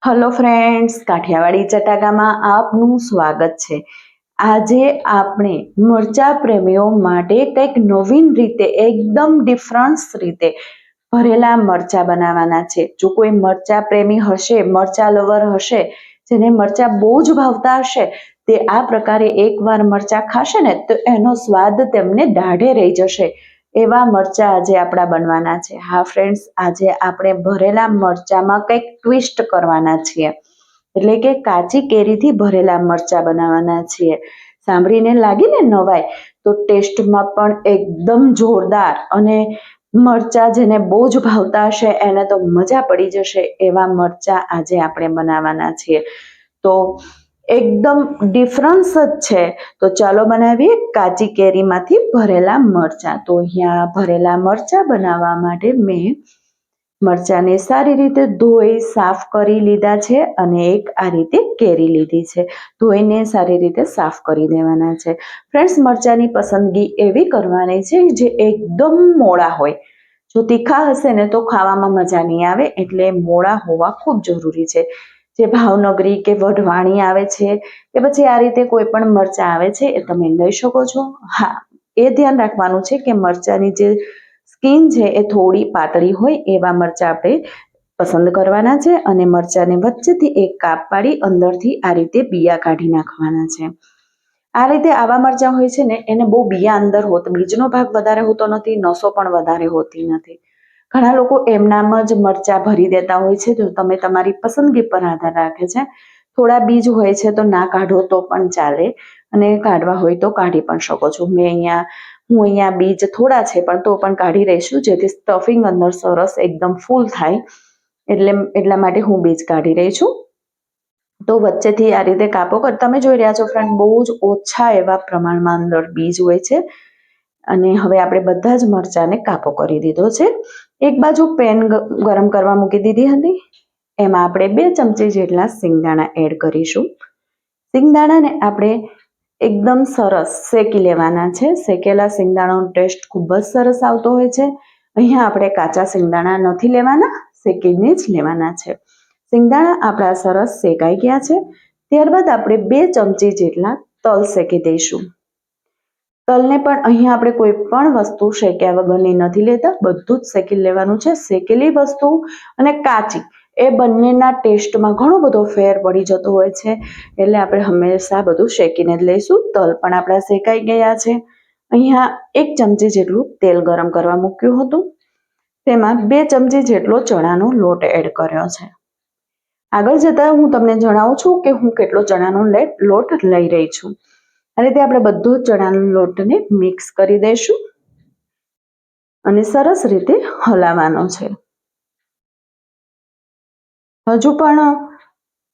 Hello friends, Kathiawadi ચટાકામાં આપનું સ્વાગત છે। આજે આપણે મરચા પ્રેમીઓ માટે કંઈક નવીન રીતે એકદમ ડિફરન્સ રીતે ભરેલા મરચા બનાવવાના છે। જો કોઈ મરચા પ્રેમી હશે, મરચા લવર હશે, જેને મરચા બહુ જ ભાવતા હશે, તે આ પ્રકારે એકવાર મરચા ખાશે ને તો એનો સ્વાદ તેમને દાઢે રહી જશે। એવા મરચા આજે આપણા બનવાના છે। હા ફ્રેન્ડ્સ, આજે આપણે ભરેલા મરચામાં કંઈક ટ્વિસ્ટ કરવાના છીએ, એટલે કે કાચી કેરીથી ભરેલા મરચા બનાવવાના છીએ। સાંભળીને લાગી ને નવાઈ, તો ટેસ્ટમાં પણ એકદમ જોરદાર અને મરચા જેને બહુ જ ભાવતા હશે એને તો મજા પડી જશે એવા મરચા આજે આપણે બનાવવાના છીએ। તો એકદમ ડિફરન્સ જ છે। તો ચાલો બનાવીએ કાચી કેરીમાંથી ભરેલા મરચા। તો અહીંયા ભરેલા મરચા બનાવવા માટે મેં મરચાને સારી રીતે ધોઈ સાફ કરી લીધા છે અને એક આ રીતે કેરી લીધી છે। ધોઈને સારી રીતે સાફ કરી દેવાના છે। ફ્રેન્ડ્સ, મરચાની પસંદગી એવી કરવાની છે જે એકદમ મોળા હોય। જો તીખા હશે ને તો ખાવામાં મજા નહીં આવે, એટલે મોળા હોવા ખૂબ જરૂરી છે। જે ભાવનગરી કે વઢવાણી આવે છે કે પછી આ રીતે કોઈ પણ મરચાં આવે છે એ તમે લઈ શકો છો। હા, એ ધ્યાન રાખવાનું છે કે મરચાંની જે સ્કીન છે એ થોડી પાતળી હોય એવા મરચાં આપણે પસંદ કરવાના છે અને મરચાંને વચ્ચેથી એક કાપ પાડી અંદરથી આ રીતે બિયા કાઢી નાખવાના છે। આ રીતે આવા મરચાં હોય છે ને એને બહુ બિયા અંદર હોત, બીજનો ભાગ વધારે હોતો નથી, નસો પણ વધારે હોતી નથી। ઘણા લોકો એમનામ જ મરચાં ભરી દેતા હોય છે, તો તમે તમારી પસંદગી પર આધાર રાખે છે। થોડા બીજ હોય છે તો ના કાઢો તો પણ ચાલે, અને કાઢવા હોય તો કાઢી પણ શકો છો। હું અહીંયા બીજ થોડા છે પણ તો પણ કાઢી રહીશું, જેથી સ્ટફિંગ અંદર સરસ એકદમ ફૂલ થાય, એટલા માટે હું બીજ કાઢી રહી છું। તો વચ્ચેથી આ રીતે કાપો કર, તમે જોઈ રહ્યા છો ફ્રેન્ડ, બહુ જ ઓછા એવા પ્રમાણમાં અંદર બીજ હોય છે। અને હવે આપણે બધા જ મરચાંને કાપો કરી દીધો છે। એક બાજુ પેન ગરમ કરવા મૂકી દીધી હતી, એમાં આપણે 2 ચમચી જેટલા સિંગદાણા એડ કરીશું। સિંગદાણાને આપણે એકદમ સરસ શેકી લેવાના છે। શેકેલા સિંગદાણાનો ટેસ્ટ ખૂબ જ સરસ આવતો હોય છે। અહીંયા આપણે કાચા સિંગદાણા નથી લેવાના, શેકીને જ લેવાના છે। સિંગદાણા આપણા સરસ શેકાઈ ગયા છે। ત્યારબાદ આપણે 2 ચમચી જેટલા તલ શેકી દઈશું। તલને પણ અહીંયા આપણે કોઈ પણ વસ્તુ શેક્યા વગરની નથી લેતા, બધું જ શેકી લેવાનું છે। શેકેલી વસ્તુ અને કાચી એ બંનેના ટેસ્ટમાં ઘણો બધો ફેર પડી જતો હોય છે, એટલે આપણે હંમેશા બધું શેકીને જ લઈશું। તલ પણ આપણા શેકાઈ ગયા છે। અહીંયા 1 ચમચી જેટલું તેલ ગરમ કરવા મૂક્યું હતું, તેમાં 2 ચમચી જેટલો ચણાનો લોટ એડ કર્યો છે। આગળ જતાં હું તમને જણાવું છું કે હું કેટલો ચણાનો લોટ લઈ રહી છું। આ રીતે આપણે બધો ચણાનો લોટને મિક્સ કરી દઈશું અને સરસ રીતે હલાવવાનો છે। હજુ પણ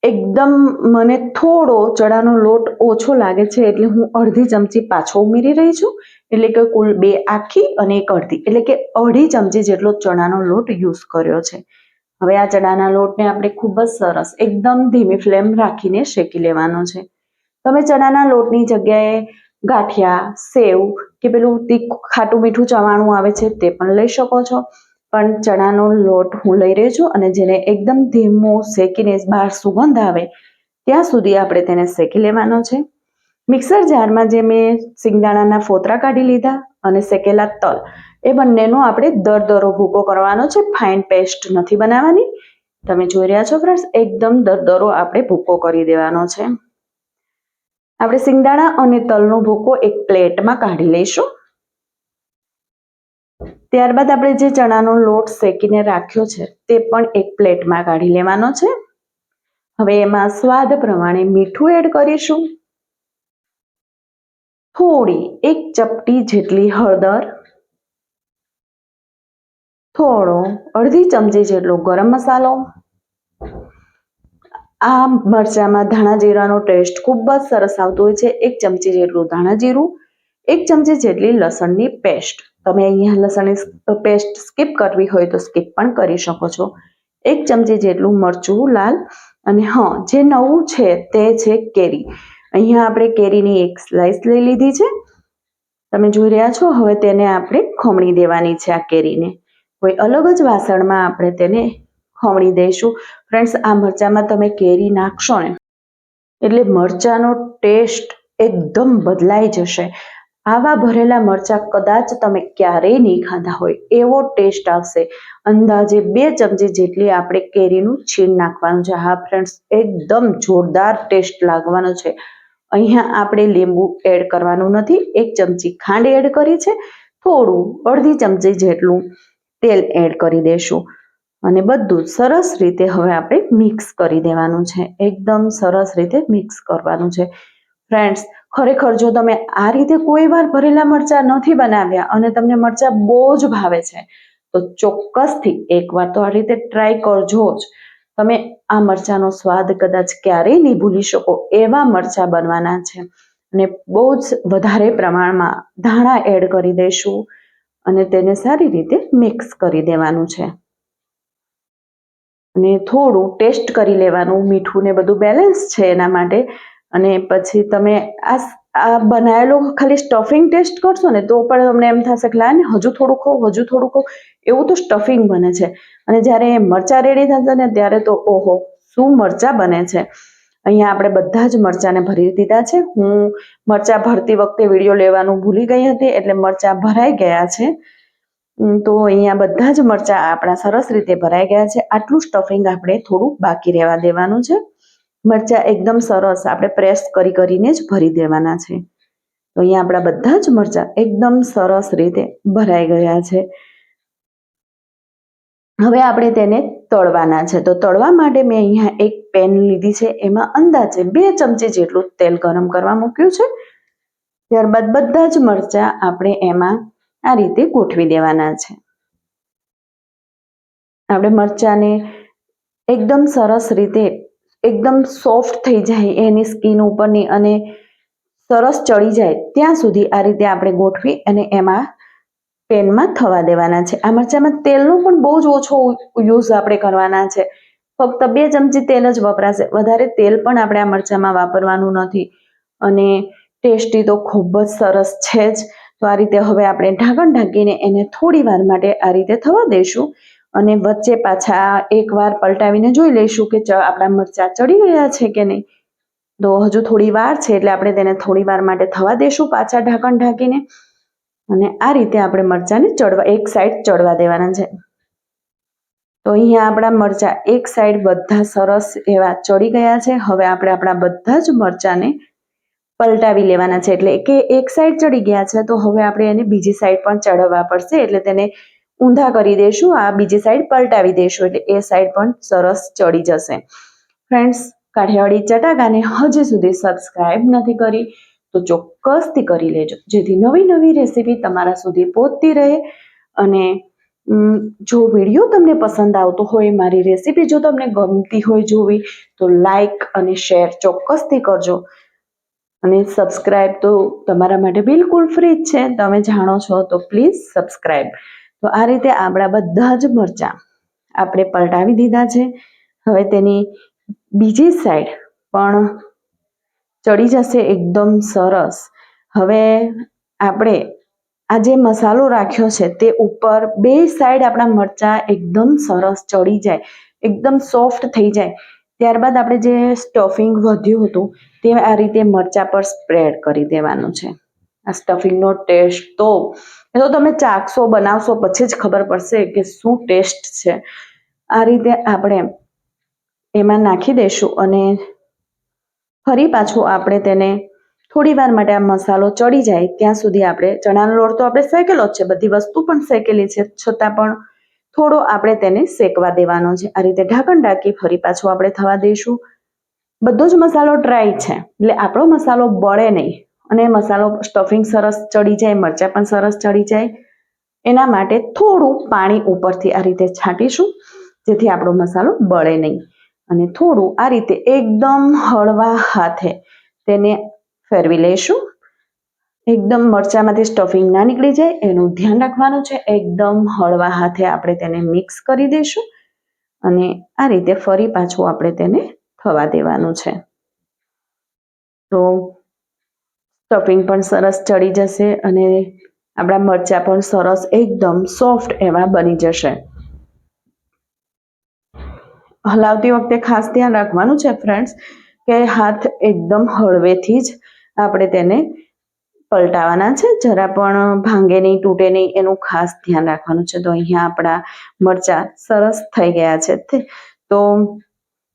એકદમ મને થોડો ચણાનો લોટ ઓછો લાગે છે, એટલે હું અડધી ચમચી પાછો ઉમેરી રહી છું, એટલે કે કુલ 2 આખી અને 1 અડધી, એટલે કે અઢી ચમચી જેટલો ચણાનો લોટ યુઝ કર્યો છે। હવે આ ચણાના લોટને આપણે ખૂબ જ સરસ એકદમ ધીમી ફ્લેમ રાખીને શેકી લેવાનો છે। તમે ચણાના લોટની જગ્યાએ ગાંઠિયા, સેવ કે પેલું ખાટું મીઠું ચવાણું આવે છે તે પણ લઈ શકો છો, પણ ચણાનો લોટ હું લઈ રહી છું અને જેને એકદમ ધીમો શેકીને બહાર સુગંધ આવે ત્યાં સુધી આપણે તેને શેકી લેવાનો છે। મિક્સર જારમાં જે મેં સિંગદાણાના ફોતરા કાઢી લીધા અને શેકેલા તલ, એ બંનેનો આપણે દરદરો ભૂકો કરવાનો છે, ફાઇન પેસ્ટ નથી બનાવવાની। તમે જોઈ રહ્યા છો ફ્રેન્ડ્સ, એકદમ દરદરો આપણે ભૂકો કરી દેવાનો છે। આપણે સિંગદાણા અને તલનો ભૂકો એક પ્લેટમાં કાઢી લઈશું। ત્યારબાદ આપણે જે ચણાનો લોટ શેકીને રાખ્યો છે તે પણ એક પ્લેટમાં કાઢી લેવાનો છે। હવે એમાં સ્વાદ પ્રમાણે મીઠું એડ કરીશું, થોડી 1 ચપટી જેટલી હળદર, થોડો અડધી ચમચી જેટલો ગરમ મસાલો। આ મરચામાં ધાણા જીરાનો ટેસ્ટ ખૂબ જ સરસ આવતો હોય છે। 1 ચમચી જેટલું ધાણા જીરું, 1 ચમચી જેટલી લસણની પેસ્ટ, તમે અહીંયા લસણની પેસ્ટ સ્કીપ કરવી હોય તો સ્કીપ પણ કરી શકો છો। 1 ચમચી જેટલું મરચું લાલ, અને હા, જે નવું છે તે છે કેરી। અહીંયા આપણે કેરીની 1 સ્લાઇસ લઈ લીધી છે, તમે જોઈ રહ્યા છો। હવે તેને આપણે ખમણી દેવાની છે। આ કેરીને કોઈ અલગ જ વાસણમાં આપણે તેને ખમણી દઈશું. ફ્રેન્ડ્સ, આ મરચાંમાં તમે કેરી નાખશો ને એટલે મરચાંનો ટેસ્ટ એકદમ બદલાઈ જશે. આવા ભરેલા મરચાં કદાચ તમે ક્યારેય નહીં ખાધા હોય એવો ટેસ્ટ આવશે. અંદાજે 2 ચમચી જેટલી આપણે કેરીનું છીણ નાખવાનું છે. હા ફ્રેન્ડ્સ, એકદમ જોરદાર ટેસ્ટ લાગવાનો છે. અહીંયા આપણે લીંબુ એડ કરવાનું નથી. 1 ચમચી ખાંડ એડ કરી છે. થોડું અડધી ચમચી જેટલું તેલ એડ કરી દઈશું અને બધું સરસ રીતે હવે આપણે મિક્સ કરી દેવાનું છે. એકદમ સરસ રીતે મિક્સ કરવાનું છે. ફ્રેન્ડ્સ, ખરેખર જો તમે આ રીતે કોઈ વાર ભરેલા મરચાં નથી બનાવ્યા અને તમને મરચાં બહુ જ ભાવે છે તો ચોક્કસથી એકવાર તો આ રીતે ટ્રાય કરજો જ. તમે આ મરચાંનો સ્વાદ કદાચ ક્યારેય નહીં ભૂલી શકો એવા મરચાં બનવાના છે. અને બહુ જ વધારે પ્રમાણમાં ધાણા એડ કરી દઈશું અને તેને સારી રીતે મિક્સ કરી દેવાનું છે. અને થોડું ટેસ્ટ કરી લેવાનું, મીઠું ને બધું બેલેન્સ છે એના માટે. અને પછી તમે આ બનાવેલું ખાલી સ્ટફિંગ ટેસ્ટ કરશો ને તો પણ તમને એમ થશે કે લાને હજુ થોડું ખાઉં, હજુ થોડું ખાઉં. એવું તો સ્ટફિંગ બને છે. અને જ્યારે મરચાં રેડી થશે ને ત્યારે તો ઓહો, શું મરચાં બને છે. અહીંયા આપણે બધા જ મરચાંને ભરી દીધા છે. હું મરચાં ભરતી વખતે વિડીયો લેવાનું ભૂલી ગઈ હતી એટલે મરચાં ભરાઈ ગયા છે. તો અહીંયા બધા જ મરચાં આપણા સરસ રીતે ભરાઈ ગયા છે. આટલું સ્ટફિંગ આપણે થોડું બાકી રહેવા દેવાનું છે. મરચાં એકદમ સરસ આપણે પ્રેસ કરીને જ ભરી દેવાના છે. તો અહીંયા આપણા બધા જ મરચાં એકદમ સરસ રીતે ભરાઈ ગયા છે. હવે આપણે તેને તળવાના છે. તો તળવા માટે મેં અહીંયા એક પેન લીધી છે. એમાં અંદાજે 2 ચમચી જેટલું તેલ ગરમ કરવા મૂક્યું છે. ત્યારબાદ બધા જ મરચાં આપણે એમાં આ રીતે ગોઠવી દેવાના છે. આપણે મરચાંને એકદમ સરસ રીતે એકદમ સોફ્ટ થઈ જાય એની સ્કિન ઉપરની અને સરસ ચડી જાય ત્યાં સુધી આ રીતે આપણે ગોઠવી અને એમાં પેનમાં થવા દેવાના છે. આ મરચાંમાં તેલનો પણ બહુ જ ઓછો યુઝ આપણે કરવાના છે. ફક્ત 2 ચમચી તેલ જ વપરાશે. વધારે તેલ પણ આપણે આ મરચાંમાં વાપરવાનું નથી. અને ટેસ્ટી તો ખૂબ જ સરસ છે જ. તો આ રીતે હવે આપણે ઢાંકણ ઢાંકીને એને થોડી વાર માટે આ રીતે થવા દઈશું અને વચ્ચે પાછા એકવાર પલટાવીને જોઈ લઈશું કે આપણા મરચાં ચડી ગયા છે કે નહીં. તો હજુ થોડી વાર છે એટલે આપણે તેને થોડી વાર માટે થવા દઈશું પાછા ઢાંકણ ઢાંકીને. અને આ રીતે આપણે મરચાંને એક સાઈડ ચડવા દેવાના છે. તો અહીંયા આપણા મરચાં એક સાઈડ બધા સરસ એવા ચડી ગયા છે. હવે આપણે આપણા બધા જ મરચાંને પલટાવી લેવાના છે. એટલે કે એક સાઈડ ચડી ગયા છે તો હવે આપણે એને બીજી સાઈડ પણ ચડવવા પડશે. એટલે તેને ઊંધા કરી દઈશું, આ બીજી સાઈડ પલટાવી દઈશું એટલે એ સાઈડ પણ સરસ ચડી જશે. ફ્રેન્ડ્સ, કાઠિયાવાડી ચટાકાને હજી સુધી સબસ્ક્રાઈબ નથી કરી તો ચોક્કસથી કરી લેજો, જેથી નવી નવી રેસીપી તમારા સુધી પહોંચતી રહે. અને જો વિડીયો તમને પસંદ આવતો હોય, મારી રેસીપી જો તમને ગમતી હોય જોવી તો લાઈક અને શેર ચોક્કસથી કરજો. અને સબસ્ક્રાઈબ તો તમારા માટે બિલકુલ ફ્રી જ છે, તમે જાણો છો તો પ્લીઝ સબસ્ક્રાઈબ. તો આ રીતે આપણા બધા જ મરચાં આપણે પલટાવી દીધા છે. હવે તેની બીજી સાઈડ પણ ચડી જશે એકદમ સરસ. હવે આપણે આ જે મસાલો રાખ્યો છે તે ઉપર 2 સાઈડ આપણા મરચાં એકદમ સરસ ચડી જાય, એકદમ સોફ્ટ થઈ જાય. ત્યારબાદ આપણે જે સ્ટફિંગ વધ્યું હતું તે આ રીતે મરચાં પર સ્પ્રેડ કરી દેવાનું છે. આ સ્ટફિંગનો ટેસ્ટ તો તમે ચાખશો, બનાવશો પછી જ ખબર પડશે કે શું ટેસ્ટ છે. આ રીતે આપણે એમાં નાખી દઈશું અને ફરી પાછું આપણે તેને થોડી વાર માટે આ મસાલો ચડી જાય ત્યાં સુધી આપણે ચણાનો લોટ તો આપણે શેકેલો જ છે, બધી વસ્તુ પણ શેકેલી છે, છતાં પણ થોડો આપણે તેને શેકવા દેવાનો છે. આ રીતે ઢાંકણ ઢાંકી ફરી પાછું આપણે થવા દઈશું. બધો જ મસાલો ડ્રાય છે એટલે આપણો મસાલો બળે નહીં અને મસાલો સ્ટફિંગ સરસ ચડી જાય, મરચાં પણ સરસ ચડી જાય. એના માટે થોડું પાણી ઉપરથી આ રીતે છાંટીશું જેથી આપણો મસાલો બળે નહીં. અને થોડું આ રીતે એકદમ હળવા હાથે તેને ફેરવી લઈશું. એકદમ મરચાંમાંથી સ્ટફિંગ ના નીકળી જાય એનું ધ્યાન રાખવાનું છે. એકદમ હળવા હાથે આપણે તેને મિક્સ કરી દઈશું અને આ રીતે ફરી પાછું આપણે તેને થવા દેવાનું છે. તો સ્ટફિંગ પણ સરસ ચડી જશે અને આપણા મરચાં પણ સરસ એકદમ સોફ્ટ એવા બની જશે. હલાવતી વખતે ખાસ ધ્યાન રાખવાનું છે ફ્રેન્ડ્સ કે હાથ એકદમ હળવેથી જ આપણે તેને પલટાવાના છે, જરા પણ ભાંગે નહીં, તૂટે નહીં, એનું ખાસ ધ્યાન રાખવાનું છે. તો અહીંયા આપણા મરચાં સરસ થઈ ગયા છે. તો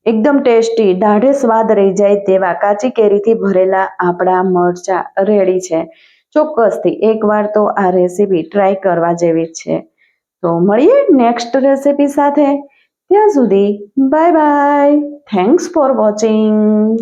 એકદમ ટેસ્ટી, દાઢે સ્વાદ રહી જાય તેવા કાચી કેરીથી ભરેલા આપણા મરચાં રેડી છે. ચોક્કસથી એકવાર તો આ રેસીપી ટ્રાય કરવા જેવી છે. તો મળીએ નેક્સ્ટ રેસીપી સાથે. ત્યાં સુધી bye bye. Thanks for watching.